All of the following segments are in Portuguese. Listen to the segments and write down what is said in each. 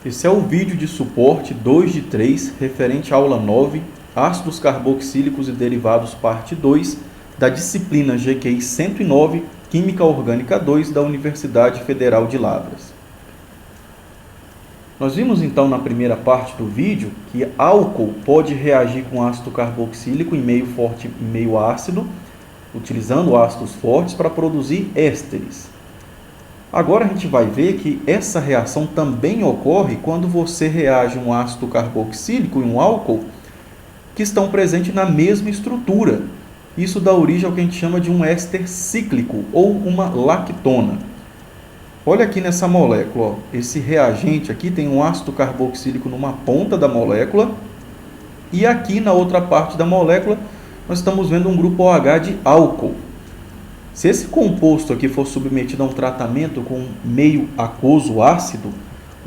Esse é o vídeo de suporte 2 de 3, referente à aula 9, ácidos carboxílicos e derivados, parte 2, da disciplina GQI 109, Química Orgânica 2, da Universidade Federal de Lavras. Nós vimos então na primeira parte do vídeo que álcool pode reagir com ácido carboxílico em meio forte e meio ácido, utilizando ácidos fortes para produzir ésteres. Agora a gente vai ver que essa reação também ocorre quando você reage um ácido carboxílico e um álcool que estão presentes na mesma estrutura. Isso dá origem ao que a gente chama de um éster cíclico ou uma lactona. Olha aqui nessa molécula, ó. Esse reagente aqui tem um ácido carboxílico numa ponta da molécula e aqui na outra parte da molécula nós estamos vendo um grupo OH de álcool. Se esse composto aqui for submetido a um tratamento com meio aquoso ácido,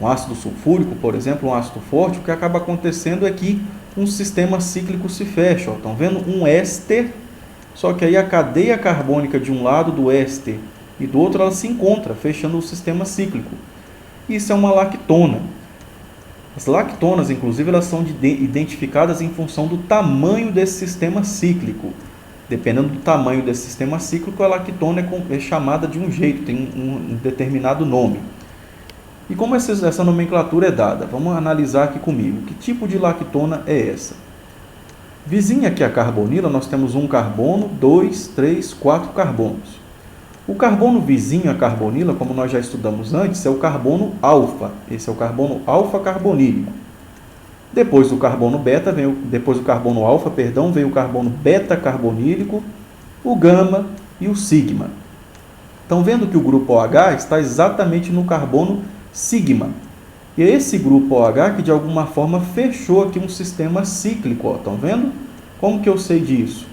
um ácido sulfúrico, por exemplo, um ácido forte, o que acaba acontecendo é que um sistema cíclico se fecha. Estão vendo? Um éster, só que aí a cadeia carbônica de um lado do éster e do outro ela se encontra, fechando o sistema cíclico. Isso é uma lactona. As lactonas, inclusive, elas são identificadas em função do tamanho desse sistema cíclico. Dependendo do tamanho desse sistema cíclico, a lactona é chamada de um jeito, tem um determinado nome. E como essa nomenclatura é dada? Vamos analisar aqui comigo. Que tipo de lactona é essa? Vizinha aqui a carbonila, nós temos um carbono, 2, 3, 4 carbonos. O carbono vizinho à carbonila, como nós já estudamos antes, é o carbono alfa. Esse é o carbono alfa carbonílico. Depois do carbono beta, depois do carbono alfa, vem o carbono beta carbonílico, o gama e o sigma. Estão vendo que o grupo OH está exatamente no carbono sigma. E é esse grupo OH que de alguma forma fechou aqui um sistema cíclico. Estão vendo? Como que eu sei disso?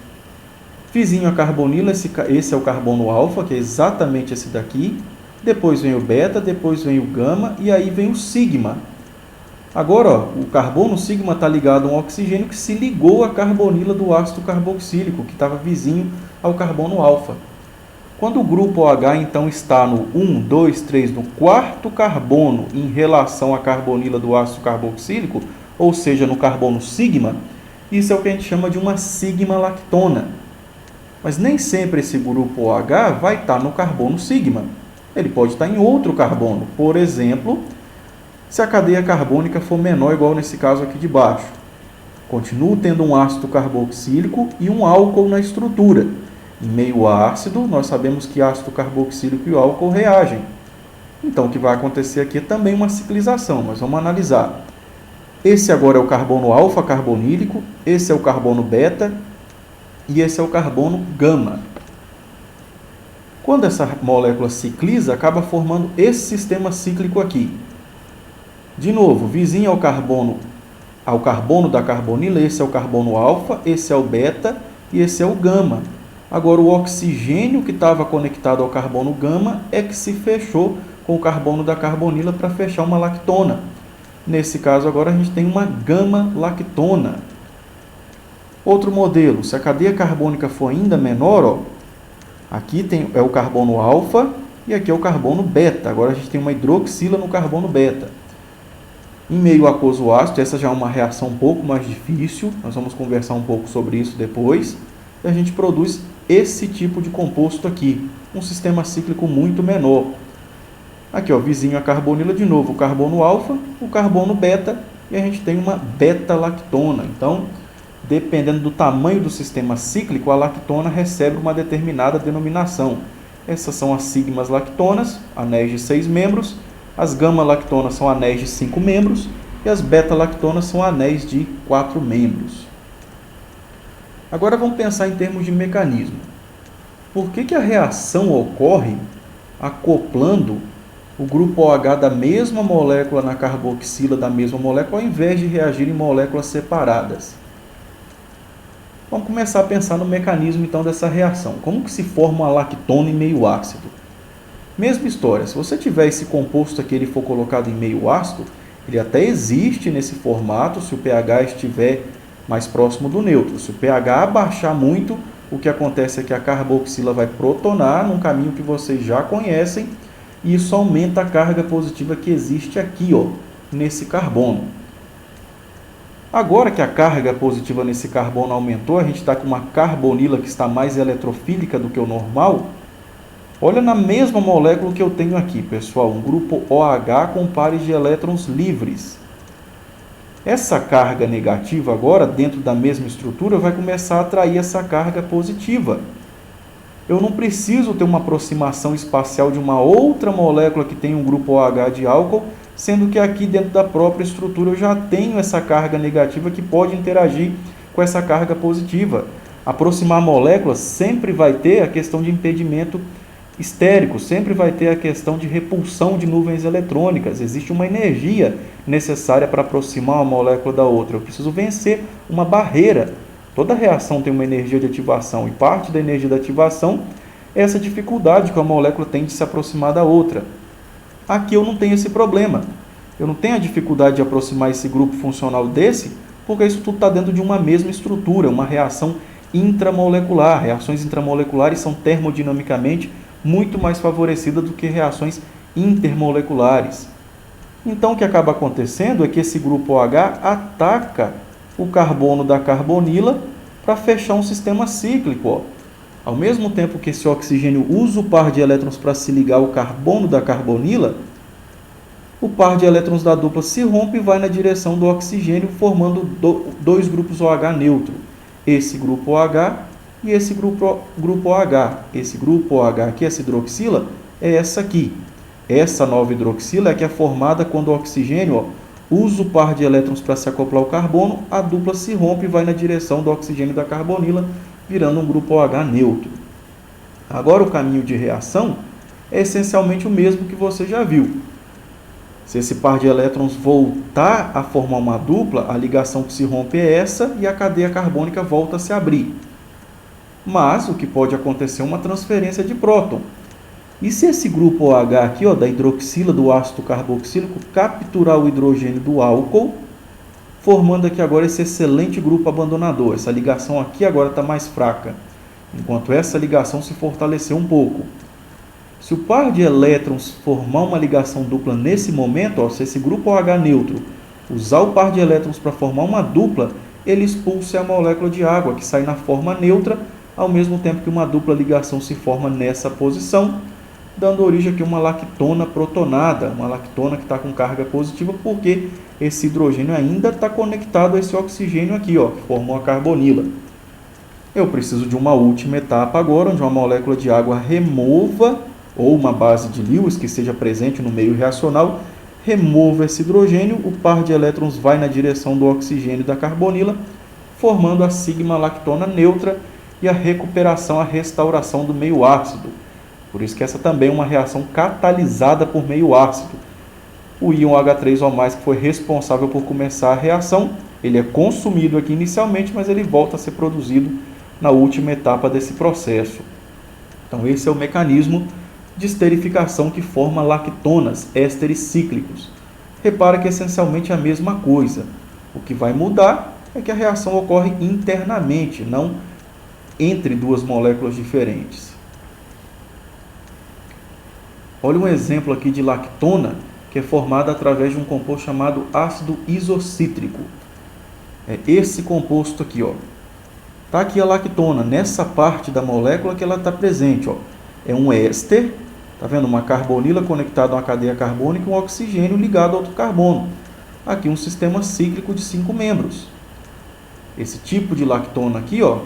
Vizinho a carbonila, esse é o carbono alfa, que é exatamente esse daqui. Depois vem o beta, depois vem o gama e aí vem o sigma. Agora, ó, o carbono sigma está ligado a um oxigênio que se ligou à carbonila do ácido carboxílico, que estava vizinho ao carbono alfa. Quando o grupo OH, então, está no 1, 2, 3, no quarto carbono em relação à carbonila do ácido carboxílico, ou seja, no carbono sigma, isso é o que a gente chama de uma sigma-lactona. Mas nem sempre esse grupo OH vai estar no carbono sigma. Ele pode estar em outro carbono, por exemplo, se a cadeia carbônica for menor, igual nesse caso aqui de baixo. Continuo tendo um ácido carboxílico e um álcool na estrutura. Em meio ácido, nós sabemos que ácido carboxílico e o álcool reagem. Então, o que vai acontecer aqui é também uma ciclização. Nós vamos analisar. Esse agora é o carbono alfa carbonílico, esse é o carbono beta e esse é o carbono gama. Quando essa molécula cicliza, acaba formando esse sistema cíclico aqui. De novo, vizinho ao carbono da carbonila, esse é o carbono alfa, esse é o beta e esse é o gama. Agora, o oxigênio que estava conectado ao carbono gama é que se fechou com o carbono da carbonila para fechar uma lactona. Nesse caso, agora a gente tem uma gama-lactona. Outro modelo, se a cadeia carbônica for ainda menor, ó, aqui é o carbono alfa e aqui é o carbono beta. Agora a gente tem uma hidroxila no carbono beta. Em meio aquoso ácido, essa já é uma reação um pouco mais difícil, nós vamos conversar um pouco sobre isso depois, e a gente produz esse tipo de composto aqui, um sistema cíclico muito menor. Aqui, ó, vizinho a carbonila, de novo, o carbono alfa, o carbono beta, e a gente tem uma beta-lactona. Então, dependendo do tamanho do sistema cíclico, a lactona recebe uma determinada denominação. Essas são as sigmas-lactonas, anéis de 6 membros, as gama-lactonas são anéis de 5 membros e as beta-lactonas são anéis de 4 membros. Agora vamos pensar em termos de mecanismo. Por que a reação ocorre acoplando o grupo OH da mesma molécula na carboxila da mesma molécula, ao invés de reagir em moléculas separadas? Vamos começar a pensar no mecanismo então dessa reação. Como que se forma uma lactona em meio ácido? Mesma história, se você tiver esse composto aqui, ele for colocado em meio ácido, ele até existe nesse formato se o pH estiver mais próximo do neutro. Se o pH abaixar muito, o que acontece é que a carboxila vai protonar num caminho que vocês já conhecem, e isso aumenta a carga positiva que existe aqui, ó, nesse carbono. Agora que a carga positiva nesse carbono aumentou, a gente está com uma carbonila que está mais eletrofílica do que o normal. Olha na mesma molécula que eu tenho aqui, pessoal, um grupo OH com pares de elétrons livres. Essa carga negativa agora, dentro da mesma estrutura, vai começar a atrair essa carga positiva. Eu não preciso ter uma aproximação espacial de uma outra molécula que tem um grupo OH de álcool, sendo que aqui dentro da própria estrutura eu já tenho essa carga negativa que pode interagir com essa carga positiva. Aproximar moléculas sempre vai ter a questão de impedimento estérico, sempre vai ter a questão de repulsão de nuvens eletrônicas. Existe uma energia necessária para aproximar uma molécula da outra. Eu preciso vencer uma barreira. Toda reação tem uma energia de ativação e parte da energia da ativação é essa dificuldade que a molécula tem de se aproximar da outra. Aqui eu não tenho esse problema. Eu não tenho a dificuldade de aproximar esse grupo funcional desse, porque isso tudo está dentro de uma mesma estrutura, uma reação intramolecular. Reações intramoleculares são termodinamicamente muito mais favorecidas do que reações intermoleculares. Então o que acaba acontecendo é que esse grupo OH ataca o carbono da carbonila para fechar um sistema cíclico. Ó. Ao mesmo tempo que esse oxigênio usa o par de elétrons para se ligar ao carbono da carbonila, o par de elétrons da dupla se rompe e vai na direção do oxigênio, formando dois grupos OH neutro. Esse grupo OH e esse grupo OH. Esse grupo OH aqui, essa hidroxila, é essa aqui. Essa nova hidroxila é que é formada quando o oxigênio usa o par de elétrons para se acoplar ao carbono, a dupla se rompe e vai na direção do oxigênio da carbonila, virando um grupo OH neutro. Agora o caminho de reação é essencialmente o mesmo que você já viu. Se esse par de elétrons voltar a formar uma dupla, a ligação que se rompe é essa e a cadeia carbônica volta a se abrir. Mas o que pode acontecer é uma transferência de próton. E se esse grupo OH aqui, ó, da hidroxila do ácido carboxílico, capturar o hidrogênio do álcool, formando aqui agora esse excelente grupo abandonador. Essa ligação aqui agora está mais fraca, enquanto essa ligação se fortaleceu um pouco. Se o par de elétrons formar uma ligação dupla nesse momento, ó, se esse grupo OH neutro usar o par de elétrons para formar uma dupla, ele expulsa a molécula de água, que sai na forma neutra, ao mesmo tempo que uma dupla ligação se forma nessa posição, dando origem aqui a uma lactona protonada, uma lactona que está com carga positiva, porque esse hidrogênio ainda está conectado a esse oxigênio aqui, ó, que formou a carbonila. Eu preciso de uma última etapa agora, onde uma molécula de água remova, ou uma base de Lewis que esteja presente no meio reacional, remova esse hidrogênio, o par de elétrons vai na direção do oxigênio da carbonila, formando a sigma-lactona neutra e a recuperação, a restauração do meio ácido. Por isso que essa também é uma reação catalisada por meio ácido. O íon H3O+, que foi responsável por começar a reação, ele é consumido aqui inicialmente, mas ele volta a ser produzido na última etapa desse processo. Então esse é o mecanismo de esterificação que forma lactonas, ésteres cíclicos. Repara que essencialmente é a mesma coisa. O que vai mudar é que a reação ocorre internamente, não entre duas moléculas diferentes. Olha um exemplo aqui de lactona, que é formada através de um composto chamado ácido isocítrico. É esse composto aqui, ó. Está aqui a lactona, nessa parte da molécula que ela está presente, ó. É um éster, tá vendo? Uma carbonila conectada a uma cadeia carbônica e um oxigênio ligado a outro carbono. Aqui um sistema cíclico de 5 membros. Esse tipo de lactona aqui, ó,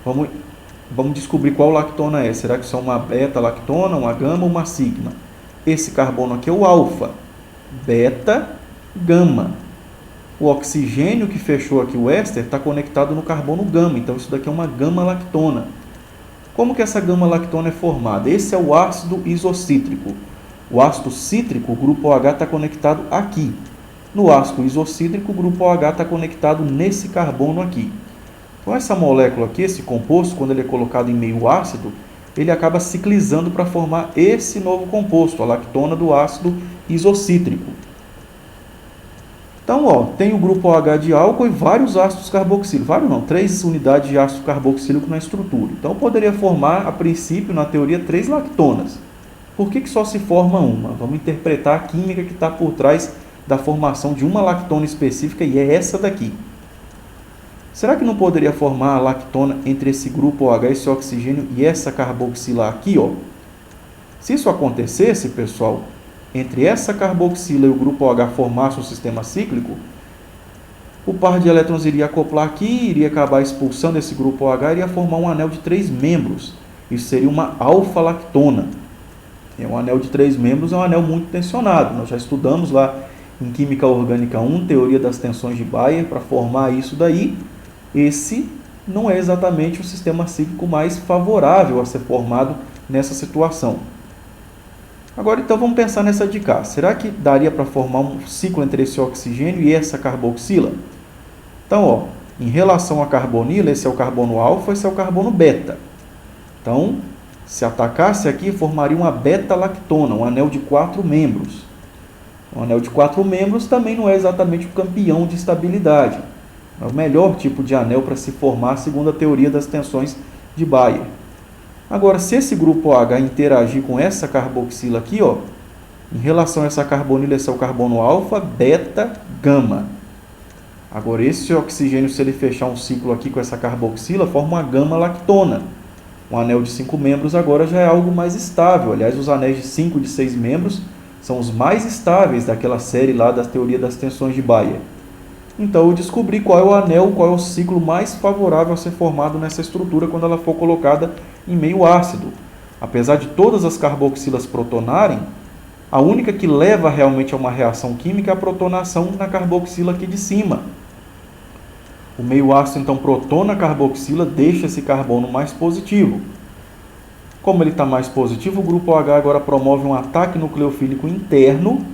vamos descobrir qual lactona é. Será que isso é uma beta-lactona, uma gama ou uma sigma? Esse carbono aqui é o alfa. Beta, gama. O oxigênio que fechou aqui o éster está conectado no carbono gama. Então isso daqui é uma gama-lactona. Como que essa gama-lactona é formada? Esse é o ácido isocítrico. O ácido cítrico, o grupo OH está conectado aqui. No ácido isocítrico, o grupo OH está conectado nesse carbono aqui. Então essa molécula aqui, esse composto, quando ele é colocado em meio ácido, ele acaba ciclizando para formar esse novo composto, a lactona do ácido isocítrico. Então, ó, tem o grupo OH de álcool e vários ácidos carboxílicos. Vários não, 3 unidades de ácido carboxílico na estrutura. Então, poderia formar, a princípio, na teoria, 3 lactonas. Por que só se forma uma? Vamos interpretar a química que está por trás da formação de uma lactona específica, e é essa daqui. Será que não poderia formar a lactona entre esse grupo OH, esse oxigênio, e essa carboxila aqui, ó? Se isso acontecesse, pessoal, entre essa carboxila e o grupo OH formasse um sistema cíclico, o par de elétrons iria acoplar aqui, iria acabar expulsando esse grupo OH e iria formar um anel de 3 membros. Isso seria uma alfa-lactona. Um anel de 3 membros é um anel muito tensionado. Nós já estudamos lá em Química Orgânica 1, teoria das tensões de Bayer, para formar isso daí. Esse não é exatamente o sistema cíclico mais favorável a ser formado nessa situação. Agora, então, vamos pensar nessa de cá. Será que daria para formar um ciclo entre esse oxigênio e essa carboxila? Então, ó, em relação à carbonila, esse é o carbono alfa, esse é o carbono beta. Então, se atacasse aqui, formaria uma beta-lactona, um anel de 4 membros. Um anel de 4 membros também não é exatamente o campeão de estabilidade. É o melhor tipo de anel para se formar, segundo a teoria das tensões de Bayer. Agora, se esse grupo OH interagir com essa carboxila aqui, ó, em relação a essa carbonila, esse é o carbono alfa, beta, gama. Agora, esse oxigênio, se ele fechar um ciclo aqui com essa carboxila, forma uma gama-lactona. Um anel de 5 membros agora já é algo mais estável. Aliás, os anéis de 5 e de 6 membros são os mais estáveis daquela série lá da teoria das tensões de Bayer. Então, eu descobri qual é o anel, qual é o ciclo mais favorável a ser formado nessa estrutura quando ela for colocada em meio ácido. Apesar de todas as carboxilas protonarem, a única que leva realmente a uma reação química é a protonação na carboxila aqui de cima. O meio ácido, então, protona a carboxila, deixa esse carbono mais positivo. Como ele está mais positivo, o grupo OH agora promove um ataque nucleofílico interno.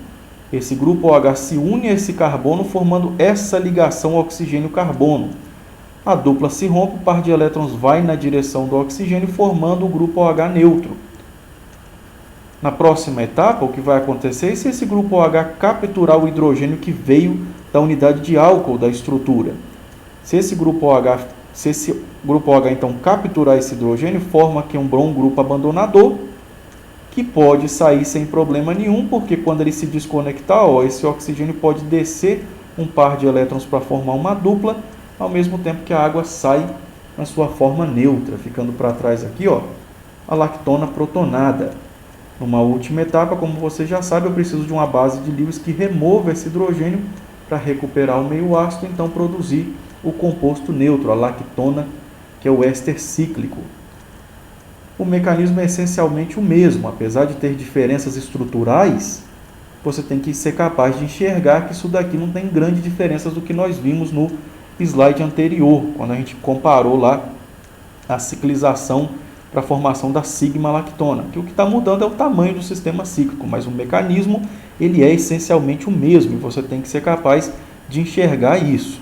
Esse grupo OH se une a esse carbono, formando essa ligação oxigênio-carbono. A dupla se rompe, o par de elétrons vai na direção do oxigênio, formando o grupo OH neutro. Na próxima etapa, o que vai acontecer é se esse grupo OH capturar o hidrogênio que veio da unidade de álcool da estrutura. Se esse grupo OH então capturar esse hidrogênio, forma aqui um grupo abandonador, que pode sair sem problema nenhum, porque quando ele se desconectar, ó, esse oxigênio pode descer um par de elétrons para formar uma dupla, ao mesmo tempo que a água sai na sua forma neutra, ficando para trás aqui, ó, a lactona protonada. Numa última etapa, como você já sabe, eu preciso de uma base de Lewis que remova esse hidrogênio para recuperar o meio ácido, então produzir o composto neutro, a lactona, que é o éster cíclico. O mecanismo é essencialmente o mesmo, apesar de ter diferenças estruturais, você tem que ser capaz de enxergar que isso daqui não tem grandes diferenças do que nós vimos no slide anterior, quando a gente comparou lá a ciclização para a formação da sigma-lactona, que o que está mudando é o tamanho do sistema cíclico, mas o mecanismo ele é essencialmente o mesmo, e você tem que ser capaz de enxergar isso.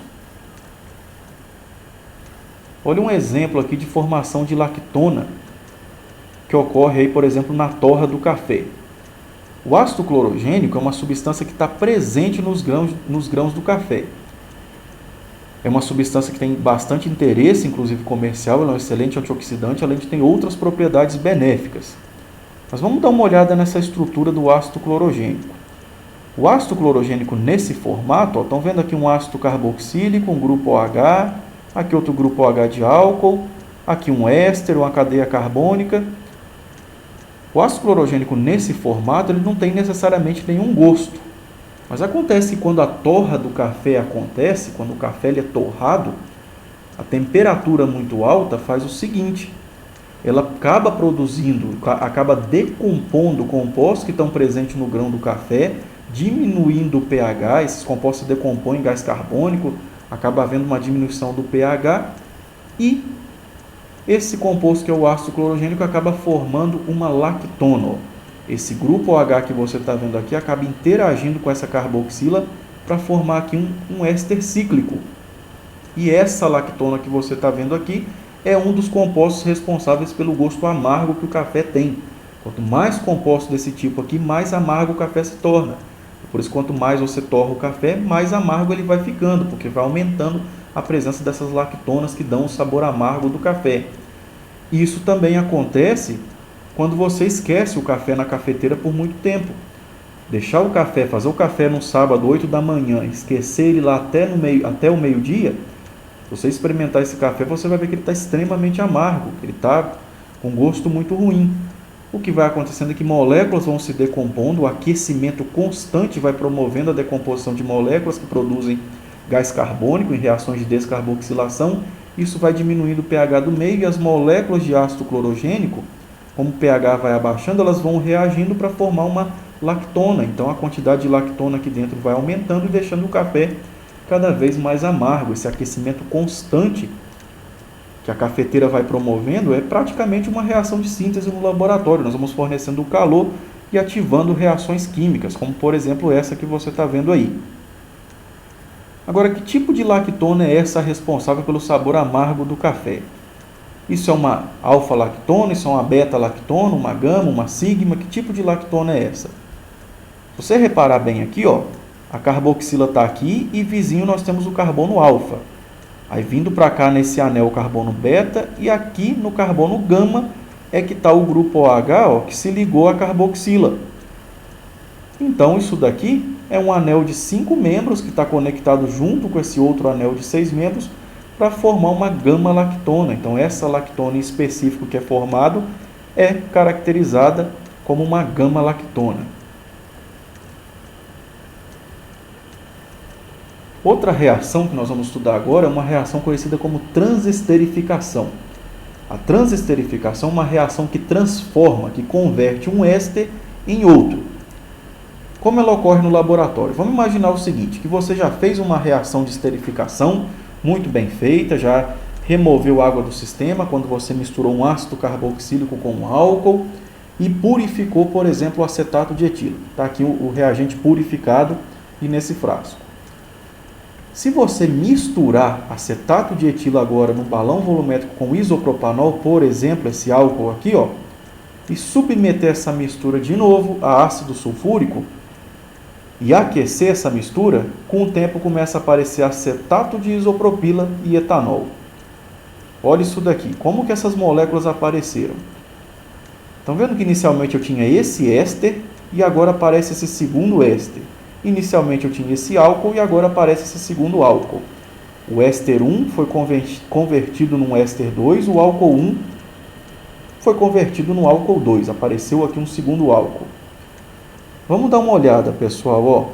Olha um exemplo aqui de formação de lactona, que ocorre aí, por exemplo, na torra do café. O ácido clorogênico é uma substância que está presente nos grãos do café. É uma substância que tem bastante interesse, inclusive comercial, ela é um excelente antioxidante, além de ter outras propriedades benéficas. Mas vamos dar uma olhada nessa estrutura do ácido clorogênico. O ácido clorogênico nesse formato, estão vendo aqui um ácido carboxílico, um grupo OH, aqui outro grupo OH de álcool, aqui um éster, uma cadeia carbônica. O ácido clorogênico nesse formato ele não tem necessariamente nenhum gosto. Mas acontece que quando a torra do café acontece, quando o café ele é torrado, a temperatura muito alta faz o seguinte, ela acaba produzindo, acaba decompondo compostos que estão presentes no grão do café, diminuindo o pH, esses compostos se decompõem em gás carbônico, acaba havendo uma diminuição do pH, e esse composto que é o ácido clorogênico acaba formando uma lactona. Esse grupo OH que você está vendo aqui acaba interagindo com essa carboxila para formar aqui um éster cíclico. E essa lactona que você está vendo aqui é um dos compostos responsáveis pelo gosto amargo que o café tem. Quanto mais compostos desse tipo aqui, mais amargo o café se torna. Por isso, quanto mais você torra o café, mais amargo ele vai ficando, porque vai aumentando a presença dessas lactonas que dão o sabor amargo do café. Isso também acontece quando você esquece o café na cafeteira por muito tempo. deixar o café, fazer o café no sábado, 8 da manhã, esquecer ele lá até o meio-dia, se você experimentar esse café, você vai ver que ele está extremamente amargo, ele está com gosto muito ruim. O que vai acontecendo é que moléculas vão se decompondo, o aquecimento constante vai promovendo a decomposição de moléculas que produzem gás carbônico em reações de descarboxilação. Isso vai diminuindo o pH do meio e as moléculas de ácido clorogênico, como o pH vai abaixando, elas vão reagindo para formar uma lactona. Então a quantidade de lactona aqui dentro vai aumentando e deixando o café cada vez mais amargo. Esse aquecimento constante que a cafeteira vai promovendo é praticamente uma reação de síntese no laboratório. Nós vamos fornecendo o calor e ativando reações químicas, como por exemplo essa que você está vendo aí. Agora, que tipo de lactona é essa responsável pelo sabor amargo do café? Isso é uma alfa-lactona, isso é uma beta-lactona, uma gama, uma sigma? Que tipo de lactona é essa? Se você reparar bem aqui, ó, a carboxila está aqui e vizinho nós temos o carbono alfa. Aí vindo para cá nesse anel o carbono beta e aqui no carbono gama é que está o grupo OH, ó, que se ligou à carboxila. Então isso daqui é um anel de 5 membros que está conectado junto com esse outro anel de 6 membros para formar uma gama-lactona. Então essa lactona em específico que é formado é caracterizada como uma gama-lactona. Outra reação que nós vamos estudar agora é uma reação conhecida como transesterificação. A transesterificação é uma reação que transforma, que converte um éster em outro. Como ela ocorre no laboratório? Vamos imaginar o seguinte, que você já fez uma reação de esterificação muito bem feita, já removeu água do sistema quando você misturou um ácido carboxílico com um álcool e purificou, por exemplo, o acetato de etilo. Está aqui o reagente purificado e nesse frasco. Se você misturar acetato de etilo agora no balão volumétrico com isopropanol, por exemplo, esse álcool aqui, ó, e submeter essa mistura de novo a ácido sulfúrico e aquecer essa mistura, com o tempo começa a aparecer acetato de isopropila e etanol. Olha isso daqui, como que essas moléculas apareceram? Estão vendo que inicialmente eu tinha esse éster e agora aparece esse segundo éster. Inicialmente eu tinha esse álcool e agora aparece esse segundo álcool. O éster 1 foi convertido num éster 2, o álcool 1 foi convertido no álcool 2. Apareceu aqui um segundo álcool. Vamos dar uma olhada, pessoal. Ó.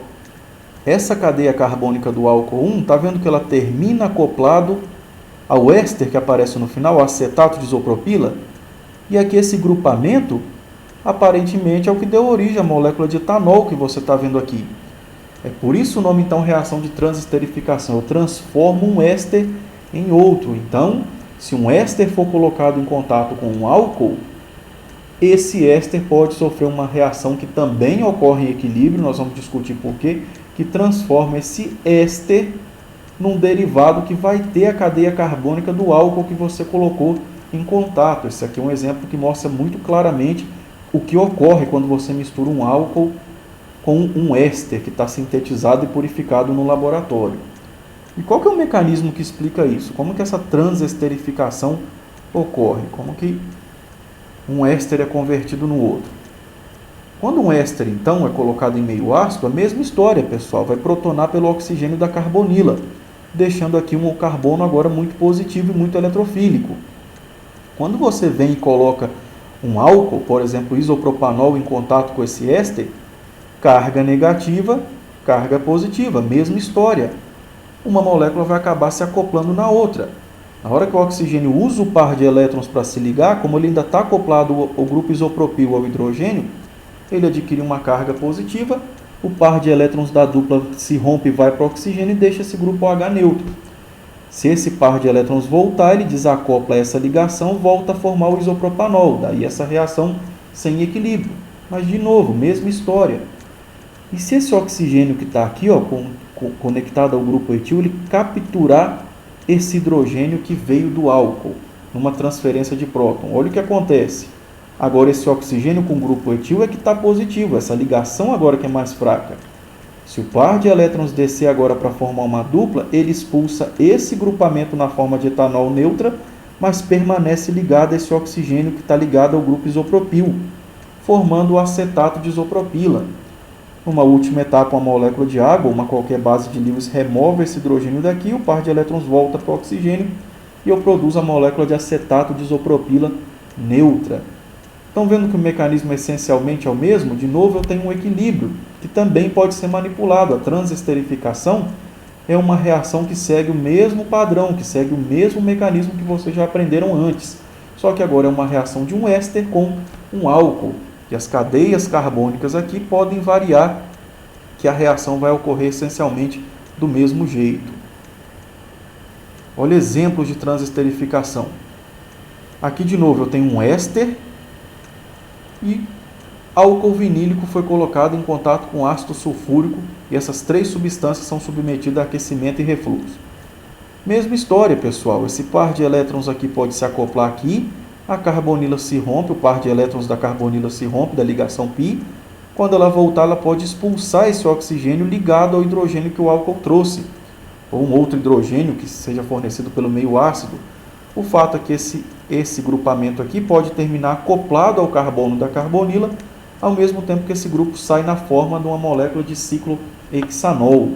Essa cadeia carbônica do álcool 1, está vendo que ela termina acoplado ao éster que aparece no final, acetato de isopropila? E aqui esse grupamento, aparentemente, é o que deu origem à molécula de etanol que você está vendo aqui. É por isso o nome, então, reação de transesterificação. Eu transformo um éster em outro. Então, se um éster for colocado em contato com um álcool, esse éster pode sofrer uma reação que também ocorre em equilíbrio, nós vamos discutir por quê, que transforma esse éster num derivado que vai ter a cadeia carbônica do álcool que você colocou em contato. Esse aqui é um exemplo que mostra muito claramente o que ocorre quando você mistura um álcool com um éster que está sintetizado e purificado no laboratório. E qual que é o mecanismo que explica isso? Como que essa transesterificação ocorre? Como que um éster é convertido no outro? Quando um éster, então, é colocado em meio ácido, a mesma história, pessoal, vai protonar pelo oxigênio da carbonila, deixando aqui um carbono agora muito positivo e muito eletrofílico. Quando você vem e coloca um álcool, por exemplo, isopropanol, em contato com esse éster, carga negativa, carga positiva, mesma história. Uma molécula vai acabar se acoplando na outra. Na hora que o oxigênio usa o par de elétrons para se ligar, como ele ainda está acoplado ao grupo isopropil ao hidrogênio, ele adquire uma carga positiva, o par de elétrons da dupla se rompe e vai para o oxigênio e deixa esse grupo OH neutro. Se esse par de elétrons voltar, ele desacopla essa ligação, volta a formar o isopropanol, daí essa reação sem equilíbrio. Mas, de novo, mesma história. E se esse oxigênio que está aqui, ó, conectado ao grupo etil, ele capturar esse hidrogênio que veio do álcool, numa transferência de próton? Olha o que acontece. Agora esse oxigênio com o grupo etil é que está positivo, essa ligação agora que é mais fraca. Se o par de elétrons descer agora para formar uma dupla, ele expulsa esse grupamento na forma de etanol neutra, mas permanece ligado a esse oxigênio que está ligado ao grupo isopropil, formando o acetato de isopropila. Numa última etapa, uma molécula de água, uma qualquer base de Lewis, remove esse hidrogênio daqui, o par de elétrons volta para o oxigênio e eu produzo a molécula de acetato de isopropila neutra. Estão vendo que o mecanismo essencialmente é o mesmo? De novo, eu tenho um equilíbrio, que também pode ser manipulado. A transesterificação é uma reação que segue o mesmo padrão, que segue o mesmo mecanismo que vocês já aprenderam antes. Só que agora é uma reação de um éster com um álcool. E as cadeias carbônicas aqui podem variar, que a reação vai ocorrer essencialmente do mesmo jeito. Olha exemplos de transesterificação. Aqui de novo eu tenho um éster e álcool vinílico foi colocado em contato com ácido sulfúrico e essas três substâncias são submetidas a aquecimento e refluxo. Mesma história, pessoal. Esse par de elétrons aqui pode se acoplar aqui, a carbonila se rompe, o par de elétrons da carbonila se rompe da ligação π. Quando ela voltar, ela pode expulsar esse oxigênio ligado ao hidrogênio que o álcool trouxe, ou um outro hidrogênio que seja fornecido pelo meio ácido. O fato é que esse grupamento aqui pode terminar acoplado ao carbono da carbonila, ao mesmo tempo que esse grupo sai na forma de uma molécula de ciclohexanol.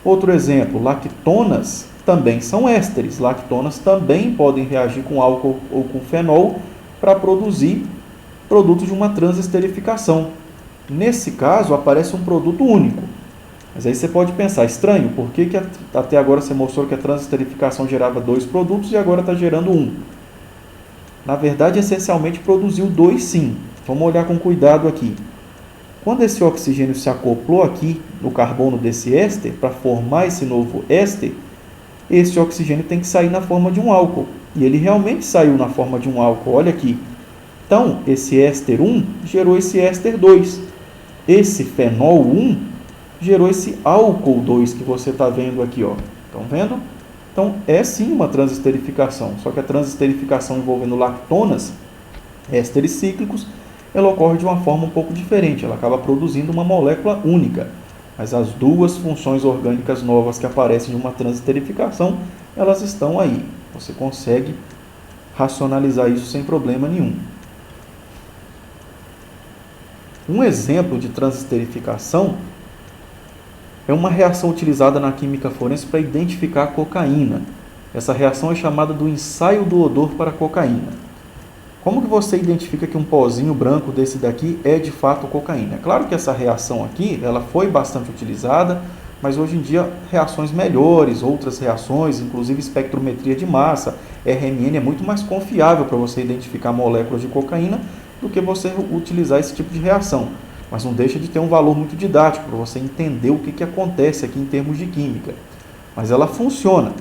Outro exemplo, lactonas também são ésteres. Lactonas também podem reagir com álcool ou com fenol para produzir produtos de uma transesterificação. Nesse caso, aparece um produto único. Mas aí você pode pensar, estranho, por que até agora você mostrou que a transesterificação gerava 2 produtos e agora está gerando 1? Na verdade, essencialmente produziu 2 sim. Vamos olhar com cuidado aqui. Quando esse oxigênio se acoplou aqui no carbono desse éster, para formar esse novo éster, esse oxigênio tem que sair na forma de um álcool. E ele realmente saiu na forma de um álcool, olha aqui. Então, esse éster 1 gerou esse éster 2. Esse fenol 1 gerou esse álcool 2 que você está vendo aqui, ó. Estão vendo? Então, é sim uma transesterificação. Só que a transesterificação envolvendo lactonas, ésteres cíclicos, ela ocorre de uma forma um pouco diferente. Ela acaba produzindo uma molécula única. Mas as duas funções orgânicas novas que aparecem em uma transesterificação, elas estão aí. Você consegue racionalizar isso sem problema nenhum. Um exemplo de transesterificação é uma reação utilizada na química forense para identificar a cocaína. Essa reação é chamada do ensaio do odor para a cocaína. Como que você identifica que um pozinho branco desse daqui é de fato cocaína? É claro que essa reação aqui, ela foi bastante utilizada, mas hoje em dia reações melhores, outras reações, inclusive espectrometria de massa, RMN é muito mais confiável para você identificar moléculas de cocaína do que você utilizar esse tipo de reação. Mas não deixa de ter um valor muito didático para você entender o que acontece aqui em termos de química. Mas ela funciona.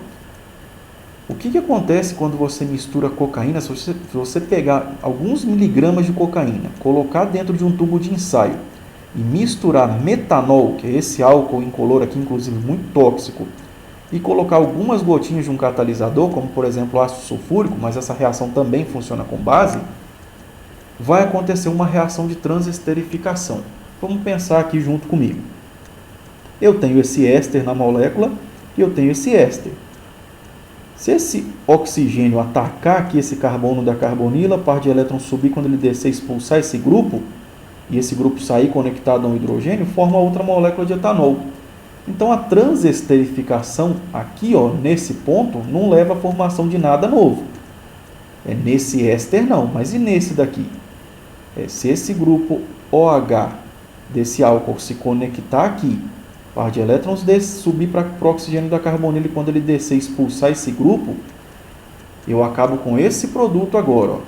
O que acontece quando você mistura cocaína? Se você pegar alguns miligramas de cocaína, colocar dentro de um tubo de ensaio e misturar metanol, que é esse álcool incolor aqui, inclusive muito tóxico, e colocar algumas gotinhas de um catalisador, como por exemplo ácido sulfúrico, mas essa reação também funciona com base, vai acontecer uma reação de transesterificação. Vamos pensar aqui junto comigo. Eu tenho esse éster na molécula e eu tenho esse éster. Se esse oxigênio atacar aqui esse carbono da carbonila, a par de elétrons subir, quando ele descer, expulsar esse grupo, e esse grupo sair conectado a um hidrogênio, forma outra molécula de etanol. Então a transesterificação aqui, ó, nesse ponto, não leva à formação de nada novo. É nesse éster não, mas e nesse daqui? Se esse grupo OH desse álcool se conectar aqui, par de elétrons subir para o oxigênio da carbonila e quando ele descer expulsar esse grupo, eu acabo com esse produto agora. Ó.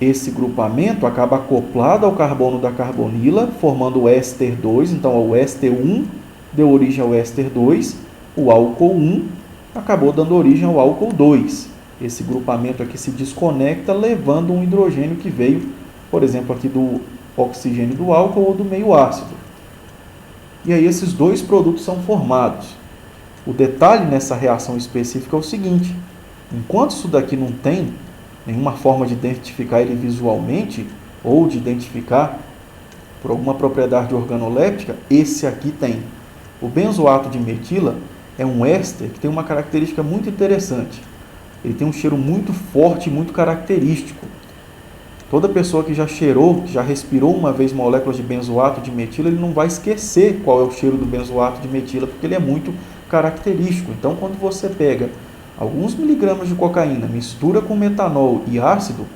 Esse grupamento acaba acoplado ao carbono da carbonila, formando o éster 2. Então, o éster 1 deu origem ao éster 2, o álcool 1 acabou dando origem ao álcool 2. Esse grupamento aqui se desconecta, levando um hidrogênio que veio, por exemplo, aqui do oxigênio do álcool ou do meio ácido. E aí esses dois produtos são formados. O detalhe nessa reação específica é o seguinte: enquanto isso daqui não tem nenhuma forma de identificar ele visualmente, ou de identificar por alguma propriedade organoléptica, esse aqui tem. O benzoato de metila é um éster que tem uma característica muito interessante. Ele tem um cheiro muito forte e muito característico. Toda pessoa que já cheirou, que já respirou uma vez moléculas de benzoato de metila, ele não vai esquecer qual é o cheiro do benzoato de metila, porque ele é muito característico. Então, quando você pega alguns miligramas de cocaína, mistura com metanol e ácido,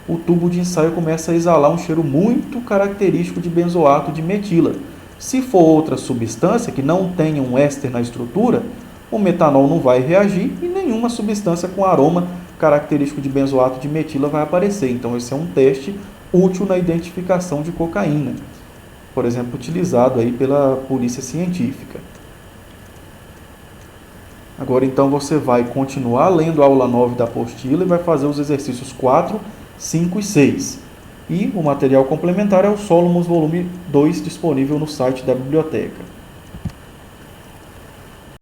o tubo de ensaio começa a exalar um cheiro muito característico de benzoato de metila. Se for outra substância que não tenha um éster na estrutura, o metanol não vai reagir e nenhuma substância com aroma característico de benzoato de metila vai aparecer. Então, esse é um teste útil na identificação de cocaína, por exemplo, utilizado aí pela polícia científica. Agora, então, você vai continuar lendo a aula 9 da apostila e vai fazer os exercícios 4, 5 e 6. E o material complementar é o Solomons volume 2, disponível no site da biblioteca.